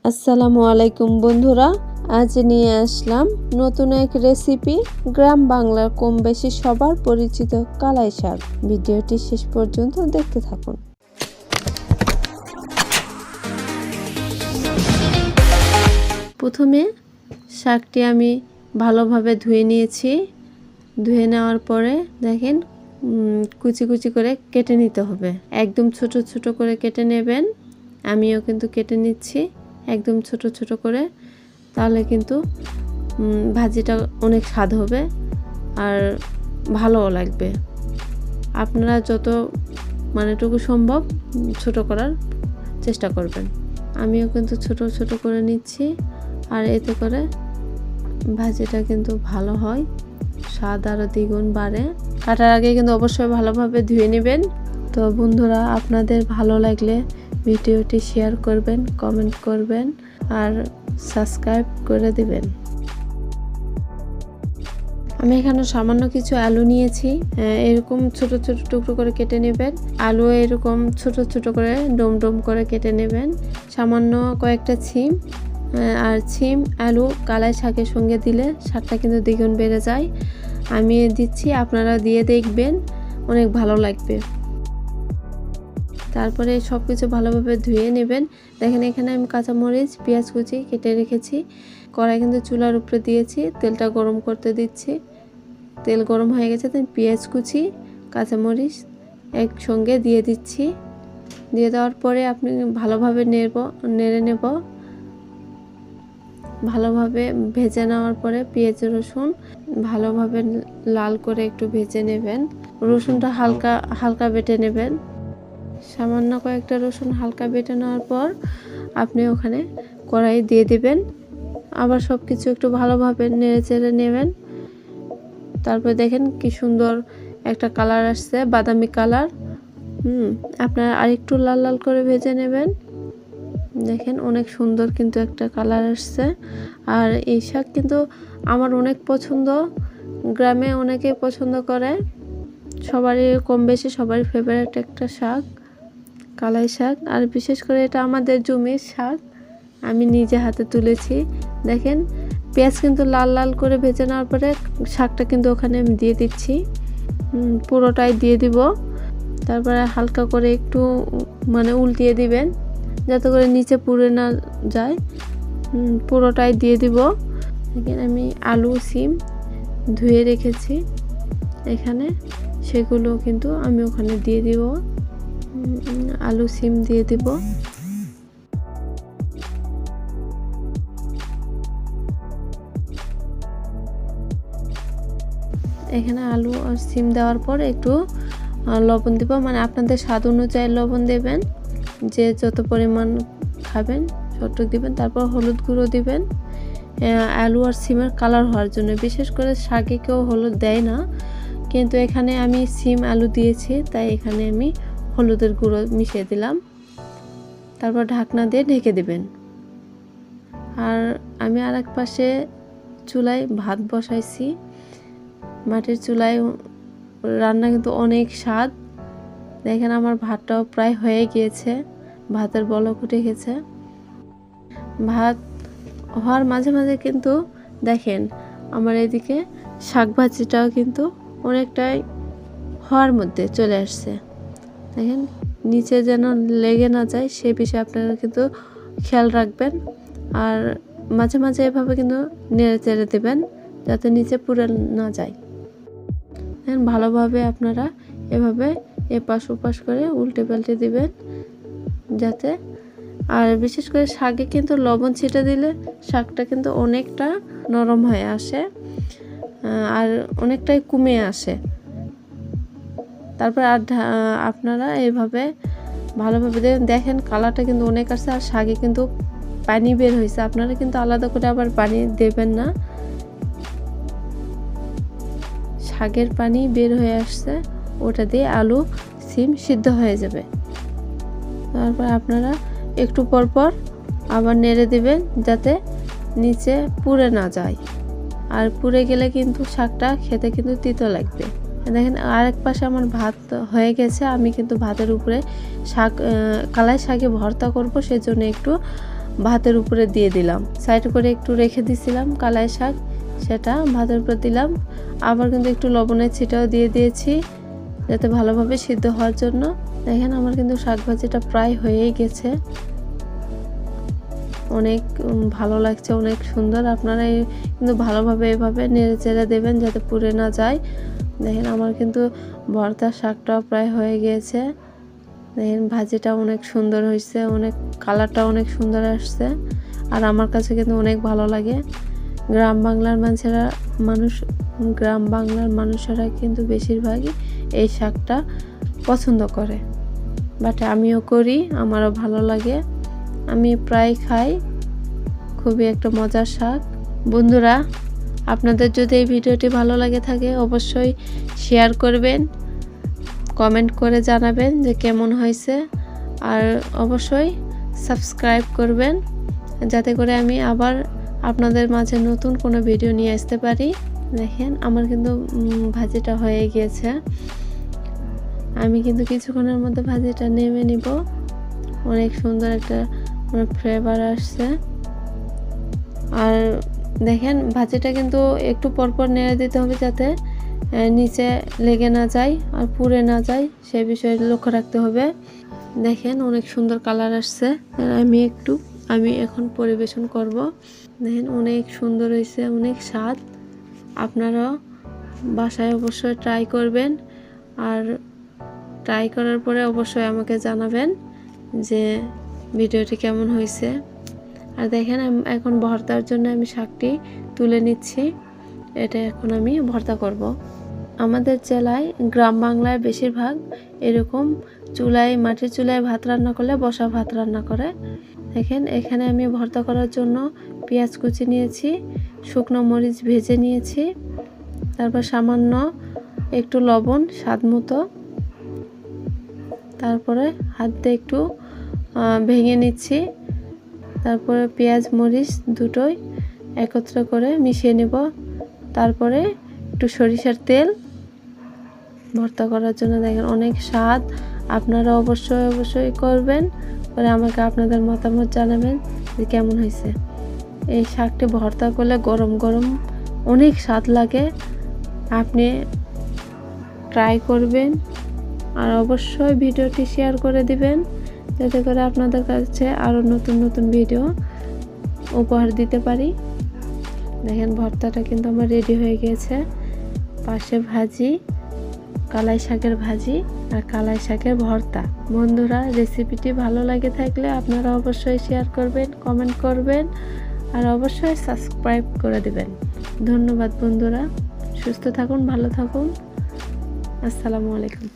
আসসালামু আলাইকুম বন্ধুরা, আজ নিয়ে আসলাম নতুন এক রেসিপি। গ্রাম বাংলার কম বেশি সবার পরিচিত কালাই শাক। ভিডিওটি শেষ পর্যন্ত দেখতে থাকুন। প্রথমে শাকটি আমি ভালোভাবে ধুয়ে নিয়েছি। ধুয়ে নেওয়ার পরে দেখেন কুচি কুচি করে কেটে নিতে হবে। একদম ছোট ছোট করে কেটে নেবেন। আমিও কিন্তু কেটে নিচ্ছি একদম ছোট ছোট করে, তাহলে কিন্তু ভাজিটা অনেক স্বাদ হবে আর ভালোও লাগবে। আপনারা যত মানেটুকু সম্ভব ছোট করার চেষ্টা করবেন। আমিও কিন্তু ছোট ছোট করে নিচ্ছি, আর এতে করে ভাজিটা কিন্তু ভালো হয়, স্বাদ আরও দ্বিগুণ বাড়ে। কাটার আগে কিন্তু অবশ্যই ভালোভাবে ধুয়ে নেবেন। তো বন্ধুরা, আপনাদের ভালো লাগলে ভিডিওটি শেয়ার করবেন, কমেন্ট করবেন আর সাবস্ক্রাইব করে দিবেন। আমি এখানে সামান্য কিছু আলু নিয়েছি, এরকম ছোট ছোট টুকরো করে কেটে নেবেন। আলু এরকম ছোট ছোট করে ডোম ডোম করে কেটে নেবেন। সামান্য কয়েকটা ছিম, আর ছিম আলু কালাই শাকের সঙ্গে দিলে স্বাদটা কিন্তু দ্বিগুণ বেড়ে যায়। আমি দিচ্ছি, আপনারা দিয়ে দেখবেন, অনেক ভালো লাগবে। তারপরে সব কিছু ভালোভাবে ধুয়ে নেবেন। দেখেন এখানে আমি কাঁচামরিচ, পেঁয়াজ কুচি কেটে রেখেছি। কড়াই কিন্তু চুলার উপরে দিয়েছি, তেলটা গরম করতে দিচ্ছি। তেল গরম হয়ে গেছে, তাই পেঁয়াজ কুচি, কাঁচামরিচ একসঙ্গে দিয়ে দিচ্ছি। দিয়ে দেওয়ার পরে আপনি ভালোভাবে নেড়ে নেব। ভালোভাবে ভেজে নেওয়ার পরে পেঁয়াজ রসুন ভালোভাবে লাল করে একটু ভেজে নেবেন। রসুনটা হালকা হালকা বেটে নেবেন। সামান্য কয়েকটা রসুন হালকা বেটে নেওয়ার পর আপনি ওখানে কড়াই দিয়ে দেবেন। আবার সব কিছু একটু ভালোভাবে নেড়ে চেড়ে নেবেন। তারপর দেখেন কি সুন্দর একটা কালার আসছে, বাদামি কালার। আপনারা আরেকটু লাল লাল করে ভেজে নেবেন। দেখেন অনেক সুন্দর কিন্তু একটা কালার আসছে। আর এই শাক কিন্তু আমার অনেক পছন্দ, গ্রামে অনেকেই পছন্দ করে, সবারই কম বেশি সবারই ফেভারিট একটা শাক কালাই শাক। আর বিশেষ করে এটা আমাদের জমির শাক, আমি নিজে হাতে তুলেছি। দেখেন পেঁয়াজ কিন্তু লাল লাল করে ভেজে নেওয়ার পরে শাকটা কিন্তু ওখানে আমি দিয়ে দিচ্ছি, পুরোটাই দিয়ে দিব। তারপরে হালকা করে একটু উল্টিয়ে দিবেন, যাতে করে নিচে পুড়ে না যায়। পুরোটাই দিয়ে দিব। দেখেন আমি আলু সিম ধুয়ে রেখেছি এখানে, সেগুলো কিন্তু আমি ওখানে দিয়ে দিব। আলু সিম দিয়ে দিব। এখানে আলু আর সিম দেওয়ার পর একটু লবণ দিব, আপনাদের স্বাদ অনুযায়ী লবণ দেবেন, যে যত পরিমাণ খাবেন ততটুকু দিবেন। তারপর হলুদ গুঁড়ো দিবেন আলু আর সিমের কালার হওয়ার জন্য। বিশেষ করে শাকে কেউ হলুদ দেয় না, কিন্তু এখানে আমি সিম আলু দিয়েছি, তাই এখানে আমি হলুদের গুঁড়ো মিশিয়ে দিলাম। তারপর ঢাকনা দিয়ে ঢেকে দিবেন। আর আমি আর এক পাশে চুলায় ভাত বসাইছি। মাটির চুলায় রান্না কিন্তু অনেক স্বাদ। দেখেন আমার ভাতটাও প্রায় হয়ে গিয়েছে, ভাতের বলক উঠে গেছে। ভাত হওয়ার মাঝে মাঝে কিন্তু দেখেন আমার এদিকে শাক ভাজিটাও কিন্তু অনেকটাই হওয়ার মধ্যে চলে আসছে। দেখেন নিচে যেন লেগে না যায়, সে বিষয়ে আপনারা কিন্তু খেয়াল রাখবেন। আর মাঝে মাঝে এভাবে কিন্তু নেড়ে চেড়ে দেবেন, যাতে নিচে পুড়ে না যায়। ভালোভাবে আপনারা এভাবে এপাশ ওপাশ করে উল্টে পাল্টে দিবেন, যাতে। আর বিশেষ করে শাকে কিন্তু লবণ ছিটে দিলে শাকটা কিন্তু অনেকটা নরম হয়ে আসে আর অনেকটাই কমে আসে। তারপর আর আপনারা এইভাবে ভালোভাবে দেখেন কালারটা কিন্তু অনেক আসছে, আর শাকে কিন্তু পানি বের হয়েছে। আপনারা কিন্তু আলাদা করে আবার পানি দেবেন না, শাকের পানি বের হয়ে আসছে, ওটা দিয়ে আলু সিম সিদ্ধ হয়ে যাবে। তারপর আপনারা একটু পর পর আবার নেড়ে দিবেন, যাতে নিচে পুড়ে না যায়। আর পুড়ে গেলে কিন্তু শাকটা খেতে কিন্তু তিতো লাগবে। দেখেন আরেক পাশে আমার ভাত হয়ে গেছে। আমি কিন্তু ভাতের উপরে শাক কালাই শাকে ভর্তা করব, সেজন্য একটু ভাতের উপরে দিয়ে দিলাম। সাইড করে একটু রেখে দিয়েছিলাম কালাই শাক, সেটা ভাতের উপর দিলাম। আবার কিন্তু একটু লবণের ছিটাও দিয়ে দিয়েছি যাতে ভালোভাবে সিদ্ধ হওয়ার জন্য। দেখেন আমার কিন্তু শাক ভাজিটা প্রায় হয়েই গেছে। অনেক ভালো লাগছে, অনেক সুন্দর। আপনারা কিন্তু ভালোভাবে এভাবে নেড়ে চেড়ে দেবেন যাতে পুড়ে না যায়। দেখেন আমার কিন্তু ভর্তার শাকটাও প্রায় হয়ে গিয়েছে। দেখেন ভাজিটা অনেক সুন্দর হয়েছে, অনেক কালারটা অনেক সুন্দর আসছে। আর আমার কাছে কিন্তু অনেক ভালো লাগে। গ্রাম বাংলার মানুষেরা কিন্তু বেশিরভাগই এই শাকটা পছন্দ করে, বাট আমিও করি, আমারও ভালো লাগে, আমি প্রায় খাই। খুবই একটা মজার শাক। বন্ধুরা, আপনাদের যদি এই ভিডিওটি ভালো লাগে থাকে অবশ্যই শেয়ার করবেন, কমেন্ট করে জানাবেন যে কেমন হয়েছে, আর অবশ্যই সাবস্ক্রাইব করবেন যাতে করে আমি আবার আপনাদের মাঝে নতুন কোনো ভিডিও নিয়ে আসতে পারি। দেখেন আমার কিন্তু ভাজিটা হয়ে গিয়েছে। আমি কিন্তু কিছুক্ষণের মধ্যে ভাজিটা নেমে নিব। অনেক সুন্দর একটা ফ্লেভার আসছে। আর দেখেন ভাজিটা কিন্তু একটু পরপর নেড়ে দিতে হবে যাতে নিচে লেগে না যায় আর পুড়ে না যায়, সেই বিষয়ে লক্ষ্য রাখতে হবে। দেখেন অনেক সুন্দর কালার আসছে। আমি এখন পরিবেশন করব। দেখেন অনেক সুন্দর হয়েছে, অনেক স্বাদ। আপনারা বাসায় অবশ্যই ট্রাই করবেন, আর ট্রাই করার পরে অবশ্যই আমাকে জানাবেন যে ভিডিওটি কেমন হয়েছে। আর দেখেন এখন ভর্তার জন্য আমি শাকটি তুলে নিচ্ছি। এটা এখন আমি ভর্তা করব। আমাদের জেলায় গ্রাম বাংলায় বেশিরভাগ এরকম মাটির চুলায় ভাত রান্না করলে বসা ভাত রান্না করে। দেখেন এখানে আমি ভর্তা করার জন্য পেঁয়াজ কুচি নিয়েছি, শুকনো মরিচ ভেজে নিয়েছি, তারপর সামান্য একটু লবণ স্বাদ মতো, তারপরে হাত দিয়ে একটু ভেঙে নিচ্ছি, তারপরে পেঁয়াজ মরিচ দুটোই একত্র করে মিশিয়ে নেব। তারপরে একটু সরিষার তেল ভর্তা করার জন্য। দেখেন অনেক স্বাদ। আপনারা অবশ্যই করবেন, পরে আমাকে আপনাদের মতামত জানাবেন যে কেমন হয়েছে। এই শাকটি ভর্তা করলে গরম গরম অনেক স্বাদ লাগে। আপনি ট্রাই করবেন, আর অবশ্যই ভিডিওটি শেয়ার করে দিবেন যাতে করে আপনাদের কাছে আরও নতুন নতুন ভিডিও উপহার দিতে পারি। দেখেন ভর্তাটা কিন্তু আমার রেডি হয়ে গিয়েছে। পাশে ভাজি, কালাই শাকের ভাজি আর কালাই শাকের ভর্তা। বন্ধুরা, রেসিপিটি ভালো লাগে থাকলে আপনারা অবশ্যই শেয়ার করবেন, কমেন্ট করবেন, আর অবশ্যই সাবস্ক্রাইব করে দিবেন। ধন্যবাদ বন্ধুরা, সুস্থ থাকুন, ভালো থাকুন। আসসালামু আলাইকুম।